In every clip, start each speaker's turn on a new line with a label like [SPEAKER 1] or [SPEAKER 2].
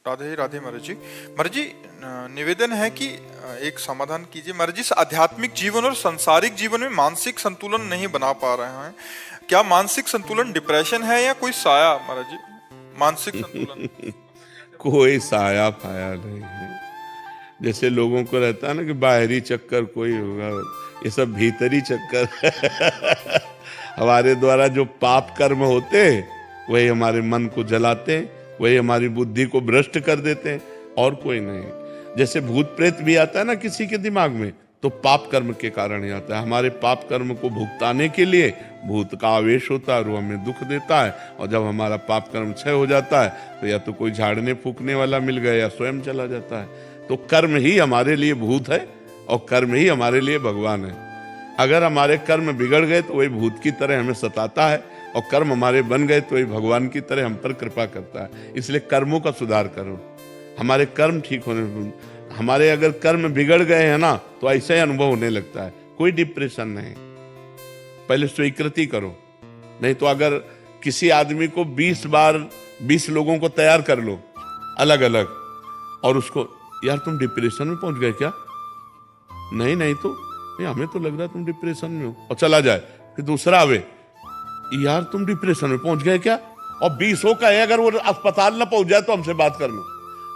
[SPEAKER 1] राधे ही राधे महाराज जी। महाराज जी, निवेदन है कि एक समाधान कीजिए महाराज जी। आध्यात्मिक जीवन और सांसारिक जीवन में मानसिक संतुलन नहीं बना पा रहे हैं, क्या मानसिक संतुलन डिप्रेशन है या कोई साया महाराज जी? मानसिक संतुलन
[SPEAKER 2] कोई साया फाया नहीं है। जैसे लोगों को रहता है ना कि बाहरी चक्कर कोई होगा, ये सब भीतरी चक्कर हमारे द्वारा जो पाप कर्म होते वही हमारे मन को जलाते, वही हमारी बुद्धि को भ्रष्ट कर देते हैं, और कोई नहीं। जैसे भूत प्रेत भी आता है ना किसी के दिमाग में, तो पाप कर्म के कारण ही आता है। हमारे पाप कर्म को भुगताने के लिए भूत का आवेश होता है और वो हमें दुख देता है, और जब हमारा पाप कर्म क्षय हो जाता है तो या तो कोई झाड़ने फूकने वाला मिल गया या स्वयं चला जाता है। तो कर्म ही हमारे लिए भूत है और कर्म ही हमारे लिए भगवान है। अगर हमारे कर्म बिगड़ गए तो वही भूत की तरह हमें सताता है, और कर्म हमारे बन गए तो वही भगवान की तरह हम पर कृपा करता है। इसलिए कर्मों का सुधार करो, हमारे कर्म ठीक होने। हमारे अगर कर्म बिगड़ गए हैं ना तो ऐसा ही अनुभव होने लगता है, कोई डिप्रेशन नहीं। पहले स्वीकृति करो, नहीं तो अगर किसी आदमी को 20 बार 20 लोगों को तैयार कर लो अलग अलग, और उसको यार तुम डिप्रेशन में पहुंच गए क्या? नहीं नहीं, तो हमें तो लग रहा है तुम डिप्रेशन में हो, और चला जाए। फिर दूसरा आवे, यार तुम डिप्रेशन में पहुंच गए क्या? और 20 का है, अगर वो अस्पताल ना पहुंच जाए तो हमसे बात कर लो।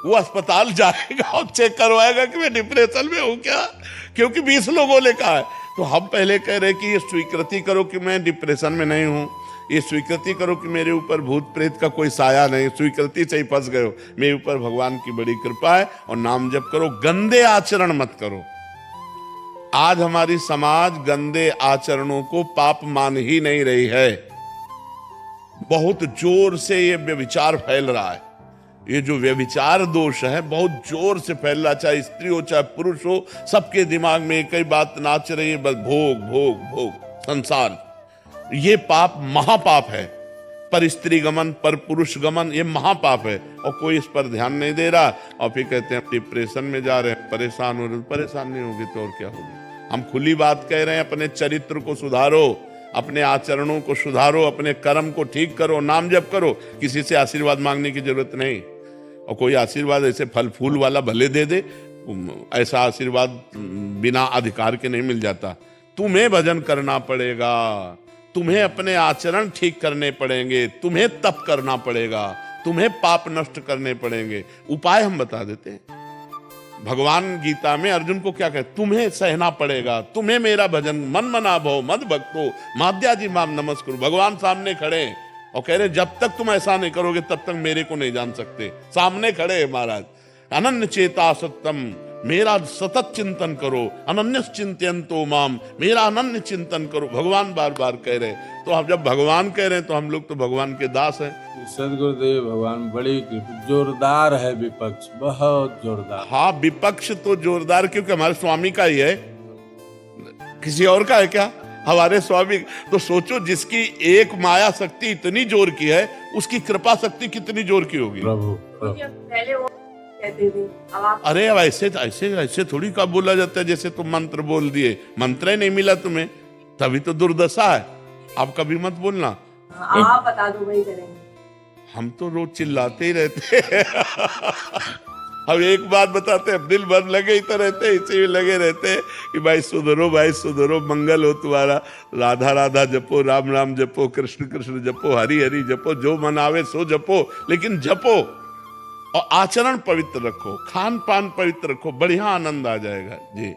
[SPEAKER 2] वो अस्पताल जाएगा और चेक करवाएगा कि मैं डिप्रेशन में हूं क्या, क्योंकि 20 लोगों ने कहा है। तो हम पहले कह रहे कि ये स्वीकृति करो कि मैं डिप्रेशन में नहीं हूं, ये स्वीकृति करो कि मेरे ऊपर भूत प्रेत का कोई साया नहीं, स्वीकृति से ही फंस गए हो। मेरे ऊपर भगवान की बड़ी कृपा है, और नाम जप करो, गंदे आचरण मत करो। आज हमारी समाज गंदे आचरणों को पाप मान ही नहीं रही है। बहुत जोर से ये व्यभिचार फैल रहा है। ये जो व्यभिचार दोष है बहुत जोर से फैल रहा, चाहे स्त्री हो चाहे पुरुष हो, सबके दिमाग में एक ही बात नाच रही है, बस भोग भोग भोग संसार। ये पाप महापाप है। पर स्त्री गमन, पर पुरुष गमन, ये महापाप है, और कोई इस पर ध्यान नहीं दे रहा। और फिर कहते हैं डिप्रेशन में जा रहे हैं, परेशान हो रहे। परेशान नहीं होगी तो और क्या होगी? हम खुली बात कह रहे हैं, अपने चरित्र को सुधारो, अपने आचरणों को सुधारो, अपने कर्म को ठीक करो, नाम जप करो। किसी से आशीर्वाद मांगने की जरूरत नहीं, और कोई आशीर्वाद ऐसे फल फूल वाला भले दे दे, ऐसा आशीर्वाद बिना अधिकार के नहीं मिल जाता। तुम्हें भजन करना पड़ेगा, तुम्हें अपने आचरण ठीक करने पड़ेंगे, तुम्हें तप करना पड़ेगा, तुम्हें पाप नष्ट करने पड़ेंगे। उपाय हम बता देते हैं। भगवान गीता में अर्जुन को क्या कहते? तुम्हें सहना पड़ेगा, तुम्हें मेरा भजन मन मना भव मद भक्तो माद्याजी माम नमस्कुरु। भगवान सामने खड़े और कह रहे जब तक तुम ऐसा नहीं करोगे तब तक मेरे को नहीं जान सकते। सामने खड़े हैं महाराज। अनन्य चेता सत्यम, मेरा सतत चिंतन करो। अनन्य चिंतयन्तो माम, मेरा अनन्य चिंतन करो। भगवान बार बार कह रहे। तो हम जब भगवान कह रहे हैं तो हम लोग तो भगवान के दास हैं।
[SPEAKER 3] सदगुरुदेव भगवान बड़ी जोरदार है विपक्ष, बहुत जोरदार।
[SPEAKER 2] हाँ, विपक्ष तो जोरदार, क्योंकि हमारे स्वामी का ही है, किसी और का है क्या? हमारे स्वामी। तो सोचो, जिसकी एक माया शक्ति इतनी जोर की है, उसकी कृपा शक्ति कितनी जोर की होगी।
[SPEAKER 3] प्रभु
[SPEAKER 4] पहले वो कहते थे, अब आप
[SPEAKER 2] अरे अब ऐसे ऐसे ऐसे थोड़ी का बोला जाता है जैसे तुम मंत्र बोल दिए। मंत्र ही नहीं मिला तुम्हें, तभी तो दुर्दशा है। आप कभी मत बोलना,
[SPEAKER 4] आप बता दो, वही करेंगे।
[SPEAKER 2] हम तो रोज चिल्लाते ही रहते हैं। हम एक बात बताते हैं, दिल भर लगे ही तो रहते हैं, इसी में लगे रहते हैं कि भाई सुधरो, भाई सुधरो, मंगल हो तुम्हारा। राधा राधा जपो, राम राम जपो, कृष्ण कृष्ण जपो, हरि हरि जपो, जो मन आवे सो जपो, लेकिन जपो। और आचरण पवित्र रखो, खान पान पवित्र रखो, बढ़िया आनंद आ जाएगा जी।